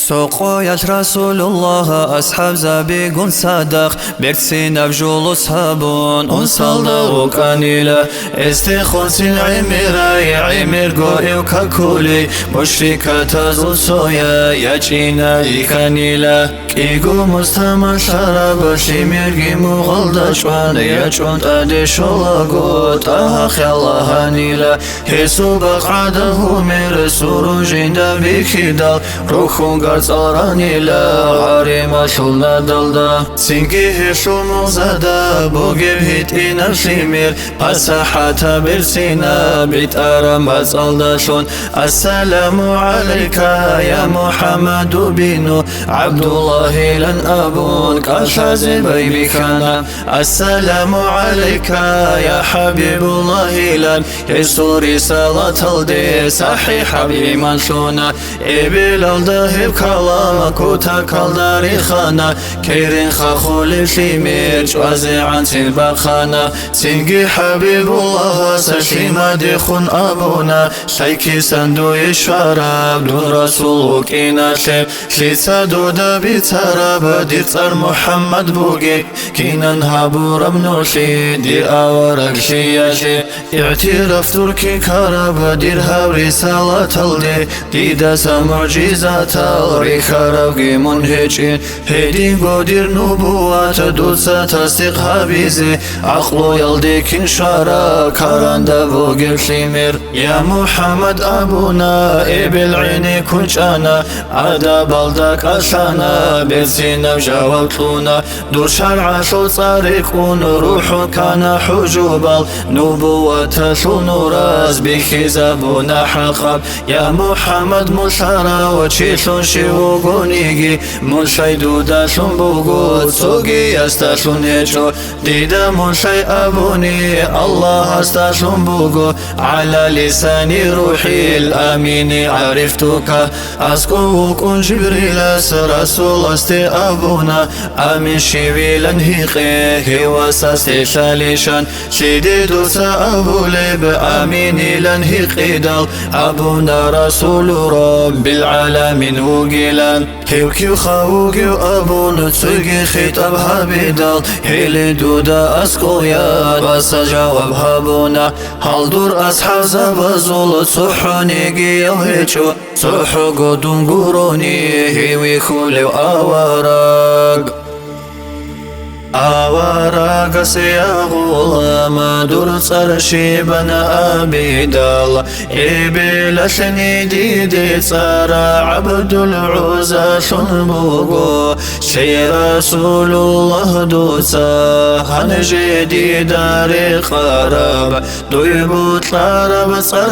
سوقوياش رسول الله أصحاب زبيقون صدق بيرتسينا بجولو صابون ونصلدا وكانيلا استخون سين عميراي عمير قوي وكاكولي مشركة تزول سويا يجينا يكانيلا كيقو مستمع شراب شميرقي مغلدا شوان يجون تادي شولاقو تاها خيالا هانيلا هيسو بقعده مير سروجين دا بيكيدال روحون قرص آرانيلا عارما شلنا دلدا سنگي هشو مغزدا بوغيب هيت إنا شمير بساحة برسينا بيت آرام بزالدا شون السلام عليك يا محمد بينو عبد الله لن أبون كاشازي بيبي كان السلام عليك يا حبيب الله لن يسو رسالة الدي صحيح بيمان شونا إبيل الدهب كلام كوتا كالداري خانا كيرين خاخول شمير جوازي عن سنبا خانا سنجي حبيب الله سشيما ديخون أبونا شايكي سندو يشوارب دون رسول وكينا شيب شليسا دودا بيتارا بدير صار محمد بوغي كينا نهابو ربنوشي دي آورك شياشي اعتراف تركي كارا بدير هاو رسالة الدي ديدا معجزات الريخا روغي منهجين هيدي قدير نبوات دوسا تصديق هابيزي عقلو يلديكين شارا كاراندا بوغي شمير يا محمد أبونا بالعيني كنشانا عدا بالدك أشانا برسينا وجاوبتونا دور شرع شو صارقون روح كان حجوبال نبوة شو نوراز بخزابونا حقب يا محمد مشارا وشيشون شيوغونيجي منشي دودا شون بوغو تسوغي استاشون هيشو ديدا منشي أبوني الله استاشون بوغو على لساني روحي الأمين عرفتك أسكوك جبريل رسول استي أبونا أمين شيوي لنهيقي وساستي شاليشان شديدو سأبو لب أمين لنهيقي دال أبونا رسول رب العالمين وقيلان هيوكيو خاوكيو أبونا تسوغي خطاب هابيدال هيلي دودا أسكويا بس جواب هابونا هل دور أصحاب زبازول صحونيجي يوهيشو صحو قدون قروني هيوي خولي وآوارق آوارق سيا غلام دور صرشي بنا أبيدال إبلاشني ديدي صار عبد العزى شنبوغو شي رسول الله دوسا هنجي دي داري خراب دويبو طارب صار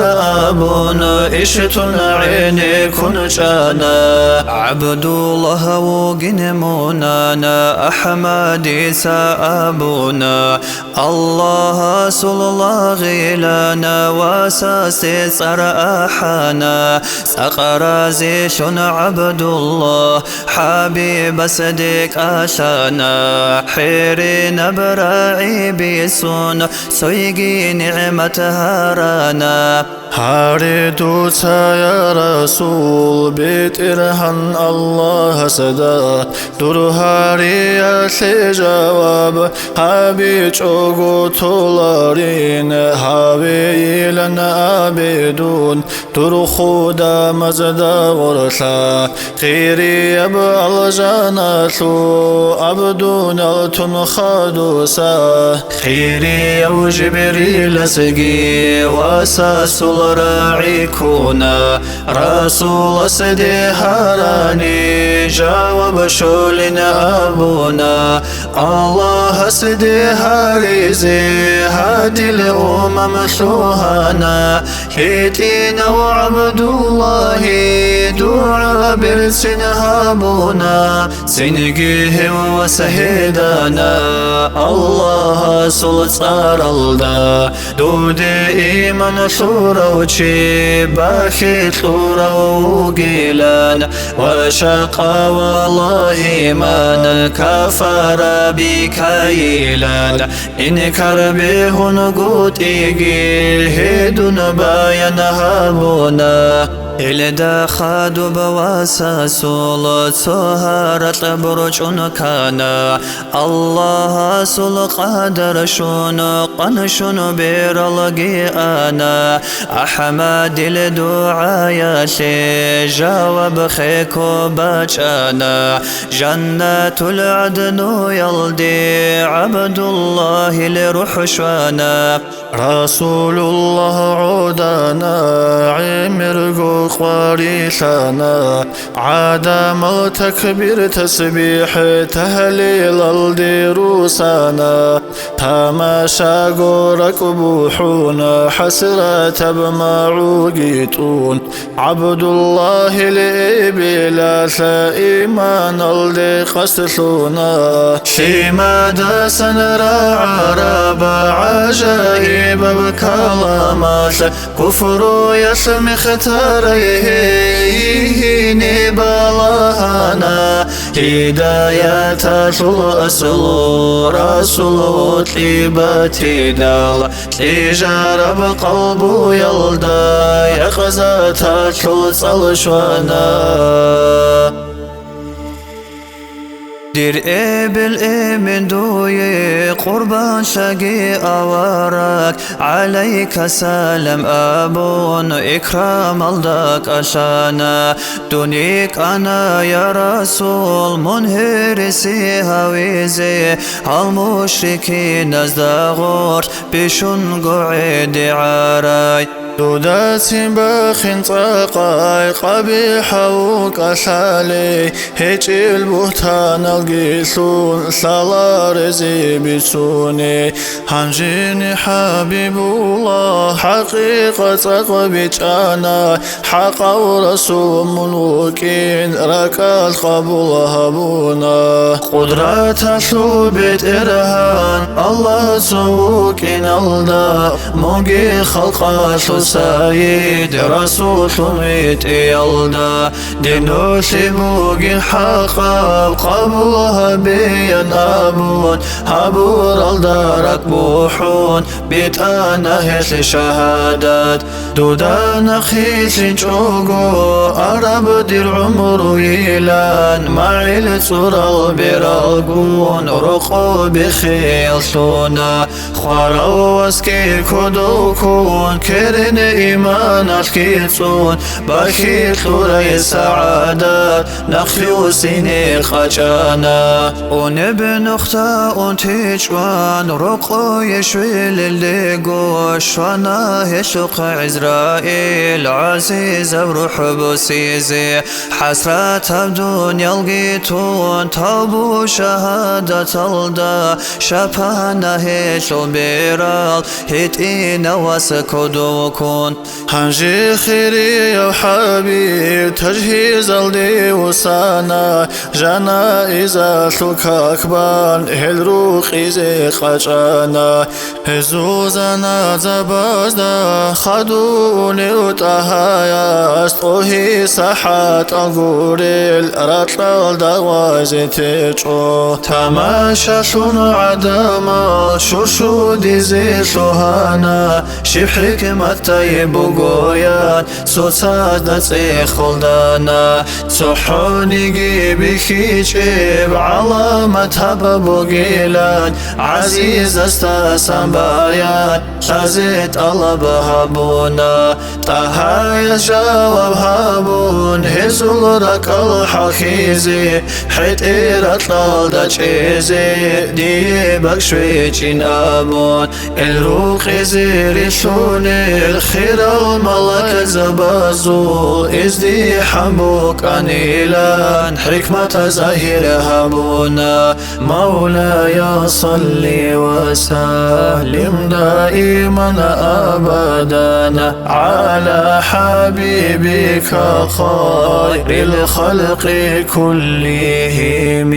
أبون إشتن عيني كن جانا عبد الله وقنمونانا أحمدي أبونا الله صلى الله غيلانا واساسي صار أحانا سقرازي شن عبد الله حبيب صديق أشانا حيرين براعي بيسون سويقي نعمة هارانا هاردو يا رسول بيت إرهن الله سدا دور هاري يا جواب هابي چوغو تولارين هابي لن آبدون دور خدا مزدا غرشا خيري يبعل جاناشو عبدون التن خادوسا خيري يو جبريل سقي واساس الراعي كونا رسول سدي هاراني جاوب شولنا أبونا الله سدي هاريزي هادي الأمم شوهانا هيتينا وعبد الله دعا برسن هابونا سنقيه وسهدانا الله سلطار الدا دودي إيمان شوروشي باخي شوروغيلان وشقا والله من كفر بكيلان إن كربه نقوت إيجي هدون باين هابونا إلدا خادو بواسا سول سهرت برجون كانا الله سول قدر شون قنشون بيرلقي أنا أحمد الدعاء جواب خيكو بجانا جنة العدن يلدي عبد الله لرحشوانا رسول الله عودنا عمر قواريثنا عدم التكبير تسبيح تهليل الدروسنا تماشى ركبوحنا حسرة بمعوقيتون عبد الله لإبلا إيمان القسثنا فيما داسن عرب عجائب بكلامات كفر يسمي ختاريه نبالهنا هداية الأصل رسول طيبتي دال تجارب قلبو يلدا يخزات كل شوانا دير بالإيمن دوي قربان شقي أوارك عليك سلام أبون إكرام الدك أشانا دونيك أنا يا رسول منهرسي هاويزي المشركين ازدغور بشن قعد عراي دوداتي باخن تقاي قبيح وكسالي هيج البهتان القيسون سالارزي بسوني هنجيني حبيب الله حقيقة قبيج أنا حق ورسول ملوكين رك القبول هبونا قدرة ثوبت إرهان الله سوكين الدا موجي خلق سيد رسول ميت يلدا دينو سيبوغي حقا قبولها بيان أبون هبور الدارك بوحون بيت أنا هس شهادات دودان خيس جوغو أرب دير عمر يلان معيل سورة براغون رقو بخيل سونا خوارو واسكي كدوكون كرن إيمان الكيسون بخيل ثوري سعادات نخفي سيني خجانا ونبن اختاء تيجوان رقو يشوي لليقو شوانا هشق عزرائيل عزيز بروح بسيزي حسرات بدون يلقيتون توبو شهادة الدا شبانا هشو بيرال هيتين واسكدوكون هنجي خيري يا حبيب تجهيز الدي وسانا جنائز ثكاكبان هالروخ إزي خجانا هزوزنا زبازدا خدوني وتهايا استوهي ساحات أنقوريل رطل دوازي تيجو تماشى شون عدما شوشو ديزي سوهانا شب حكمة بوغويان سوساد نسي خلدانا صحوني جيبي خيجيب علامة بوغيلان عزيز استاسم بايان شازيت الله بهابونا تهايا جواب هابون هزول رك الحخيزي حيت إيرات لالدا چيزي دي بكشوي جين أبون الروق زيري شوني الخير الملك زبازو ازدي حموك أنيلان حكمة زهير هابونا مولاي صلي وسلم دائما أبدا على حبيبك خير الخلق كلهم